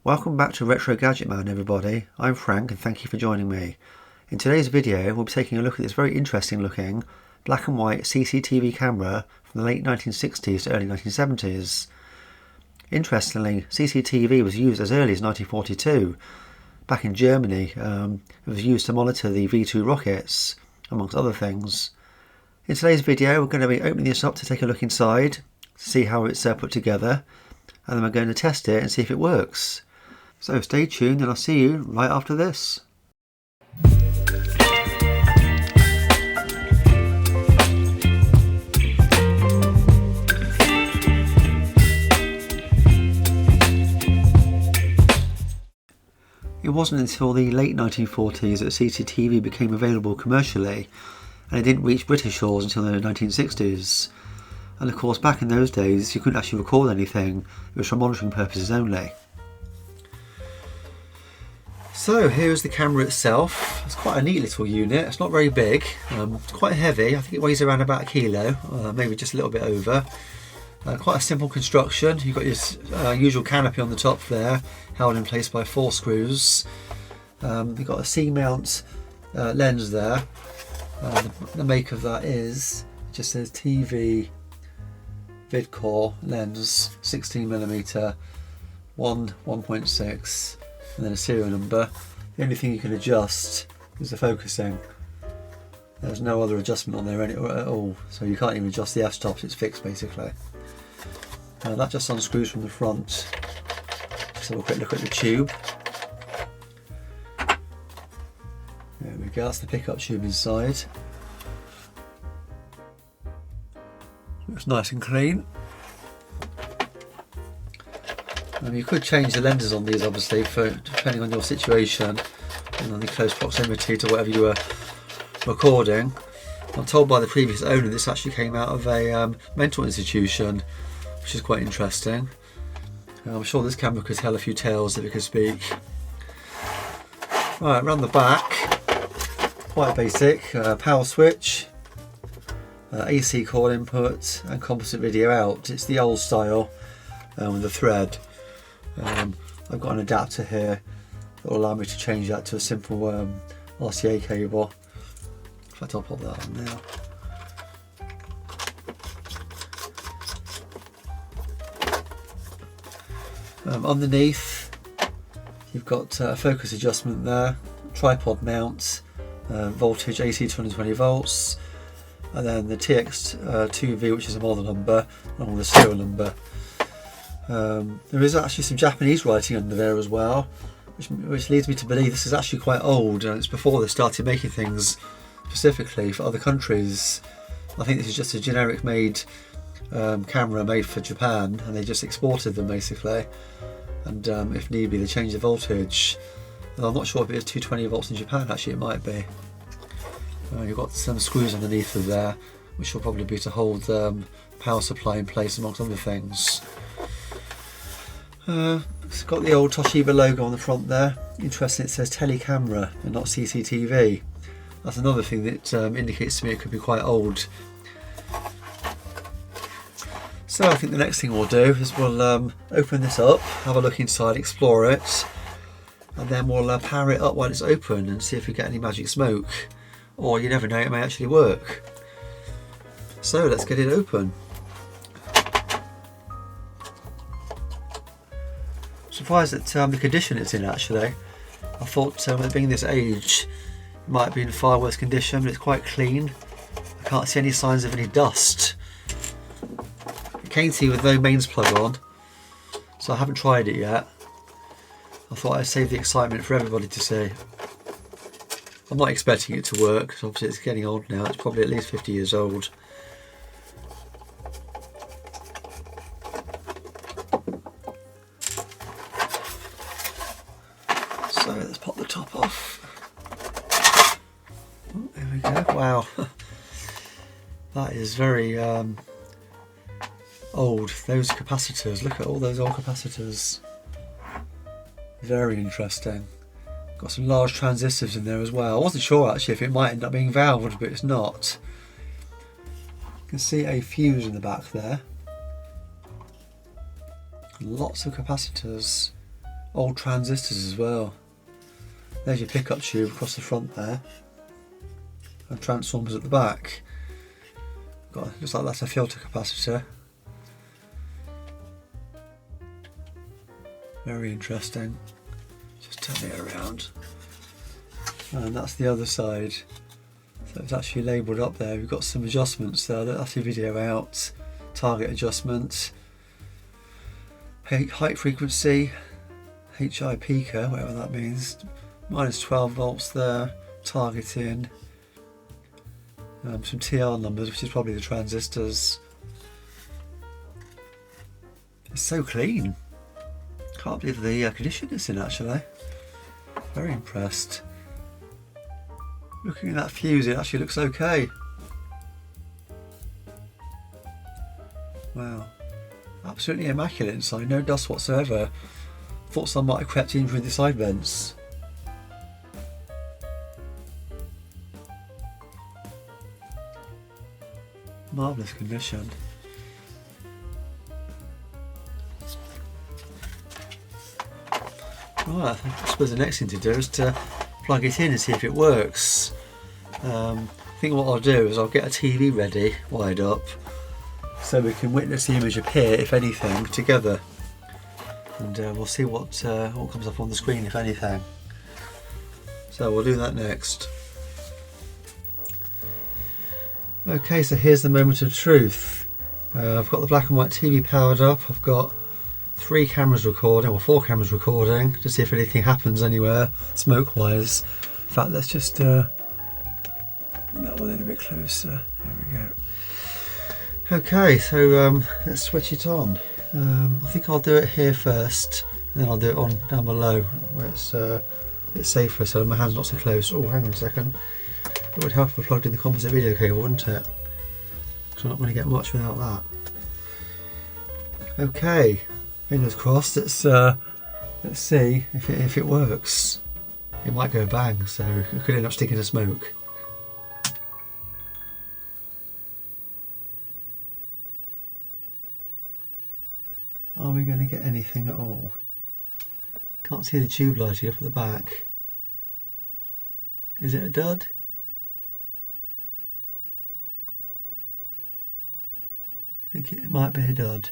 Welcome back to Retro Gadget Man, everybody. I'm Frank and thank you for joining me. In today's video we'll be taking a look at this very interesting looking black and white CCTV camera from the late 1960s to early 1970s. Interestingly, CCTV was used as early as 1942. Back in Germany, it was used to monitor the V2 rockets, amongst other things. In today's video we're going to be opening this up to take a look inside, to see how it's put together, and then we're going to test it and see if it works. So stay tuned and I'll see you right after this. It wasn't until the late 1940s that CCTV became available commercially, and it didn't reach British shores until the 1960s. And of course back in those days you couldn't actually record anything, it was for monitoring purposes only. So here's the camera itself. It's quite a neat little unit. It's not very big, it's quite heavy. I think it weighs around about a kilo, maybe just a little bit over. Quite a simple construction. You've got your usual canopy on the top there, held in place by 4 screws. You've got a C-mount lens there. The make of that is, it just says TV VidCore lens, 16mm, 1.6, and then a serial number. The only thing you can adjust is the focusing. There's no other adjustment on there at all, so you can't even adjust the f-stops, it's fixed basically. That just unscrews from the front. Just have a quick look at the tube. There we go, that's the pickup tube inside. Looks nice and clean. You could change the lenses on these obviously, depending on your situation and on the close proximity to whatever you were recording. I'm told by the previous owner this actually came out of a mental institution, which is quite interesting. I'm sure this camera could tell a few tales if it could speak. Right, around the back, quite basic, power switch, AC cord input and composite video out. It's the old style with the thread. I've got an adapter here that will allow me to change that to a simple RCA cable. In fact, I'll pop that on now. Underneath you've got a focus adjustment there, tripod mount, voltage AC 220 volts, and then the TX-2V, which is a model number, along with the serial number. There is actually some Japanese writing under there as well, which leads me to believe this is actually quite old, and it's before they started making things specifically for other countries. I think this is just a generic made camera made for Japan, and they just exported them basically, and if need be they change the voltage. And I'm not sure if it is 220 volts in Japan, actually it might be. You've got some screws underneath of there, which will probably be to hold power supply in place amongst other things. It's got the old TOSHIBA logo on the front there. Interesting, it says TELECAMERA and not CCTV. That's another thing that indicates to me it could be quite old. So I think the next thing we'll do is we'll open this up, have a look inside, explore it, and then we'll power it up while it's open and see if we get any magic smoke. Or you never know, it may actually work. So let's get it open. Surprised at the condition it's in actually. I thought with it being this age it might be in far worse condition, but it's quite clean. I can't see any signs of any dust. It came to you with no mains plug on, so I haven't tried it yet. I thought I'd save the excitement for everybody to see. I'm not expecting it to work, because obviously it's getting old now, it's probably at least 50 years old. So let's pop the top off. Oh, there we go. Wow, that is very old. Those capacitors, look at all those old capacitors. Very interesting. Got some large transistors in there as well. I wasn't sure actually if it might end up being valved, but it's not. You can see a fuse in the back there. Lots of capacitors. old transistors as well. There's your pickup tube across the front there, and transformers at the back. Looks like that's a filter capacitor. Very interesting. Just turn it around. And that's the other side. So it's actually labelled up there. We've got some adjustments there. That's your video out. Target adjustment. Height frequency. HI peaker, whatever that means. Minus 12 volts there. Targeting. Some TR numbers, which is probably the transistors. It's so clean. Can't believe the air conditioner's in actually. Very impressed. Looking at that fuse, it actually looks okay. Wow. Absolutely immaculate inside, no dust whatsoever. Thought some might have crept in through the side vents. Marvellous condition. Right, I suppose the next thing to do is to plug it in and see if it works. I think what I'll do is I'll get a TV ready, wired up, so we can witness the image appear, if anything, together. And we'll see what comes up on the screen, if anything. So we'll do that next. Okay, so here's the moment of truth. I've got the black and white TV powered up. I've got 3 cameras recording, or 4 cameras recording, to see if anything happens anywhere, smoke-wise. In fact, let's just bring that one in a bit closer. There we go. Okay, so let's switch it on. I think I'll do it here first, and then I'll do it on down below, where it's a bit safer, so my hand's not so close. Oh, hang on a second. It would help if I plugged in the composite video cable, wouldn't it? Because I'm not going to get much without that. Okay, fingers crossed. Let's see if it works. It might go bang, so it could end up sticking to smoke. Are we going to get anything at all? Can't see the tube lighting up at the back. Is it a dud? I think it might be a dud.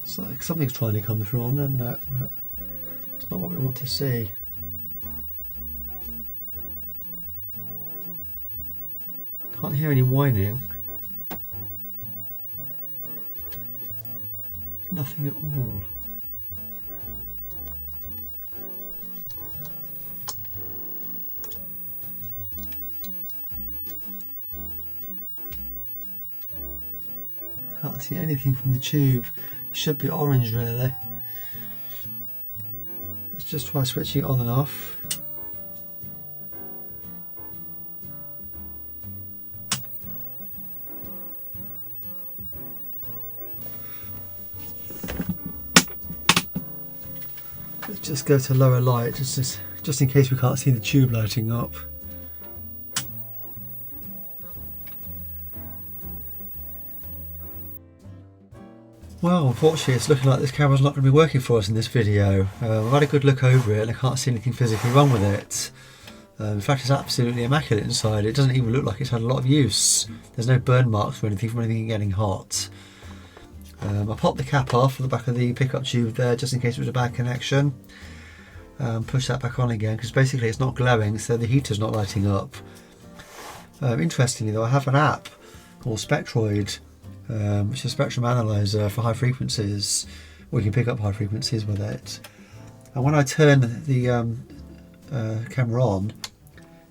It's like something's trying to come through on then, but it's not what we want to see. Can't hear any whining. Nothing at all. Can't see anything from the tube. It should be orange really. Let's just try switching it on and off. Let's just go to lower light just in case we can't see the tube lighting up. Well, unfortunately it's looking like this camera's not going to be working for us in this video. I've had a good look over it and I can't see anything physically wrong with it. In fact, it's absolutely immaculate inside. It doesn't even look like it's had a lot of use. There's no burn marks or anything from anything getting hot. I popped the cap off the back of the pickup tube there just in case it was a bad connection. Push that back on again because basically it's not glowing, so the heater's not lighting up. Interestingly though, I have an app called Spectroid, which is a spectrum analyzer for high frequencies. We can pick up high frequencies with it. And when I turn the camera on,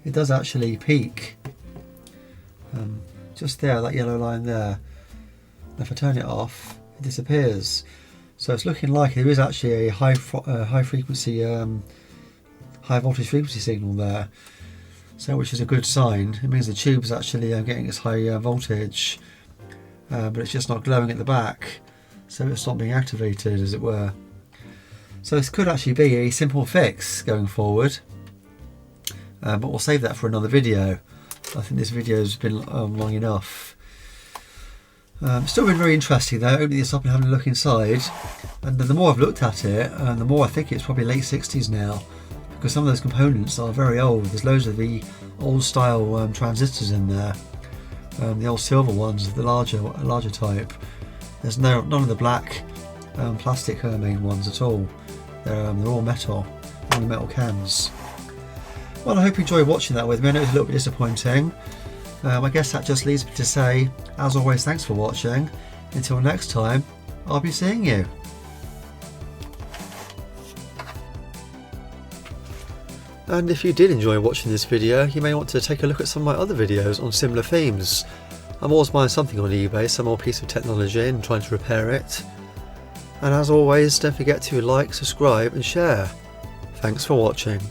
it does actually peak. Just there, that yellow line there. If I turn it off, it disappears. So it's looking like there is actually a high frequency, high voltage frequency signal there. So which is a good sign. It means the tube's actually getting its high voltage, but it's just not glowing at the back. So it's not being activated, as it were. So this could actually be a simple fix going forward. But we'll save that for another video. I think this video's been long enough. Still been very interesting though, opening this up and having a look inside. And the more I've looked at it, the more I think it's probably late 60s now, because some of those components are very old. There's loads of the old style transistors in there, the old silver ones, the larger type. There's none of the black plastic main ones at all. They're all metal, all metal cans. Well, I hope you enjoyed watching that with me. I know it's a little bit disappointing. I guess that just leaves me to say, as always, thanks for watching. Until next time, I'll be seeing you. And if you did enjoy watching this video, you may want to take a look at some of my other videos on similar themes. I'm always buying something on eBay, some more piece of technology, and trying to repair it. And as always, don't forget to like, subscribe and share. Thanks for watching.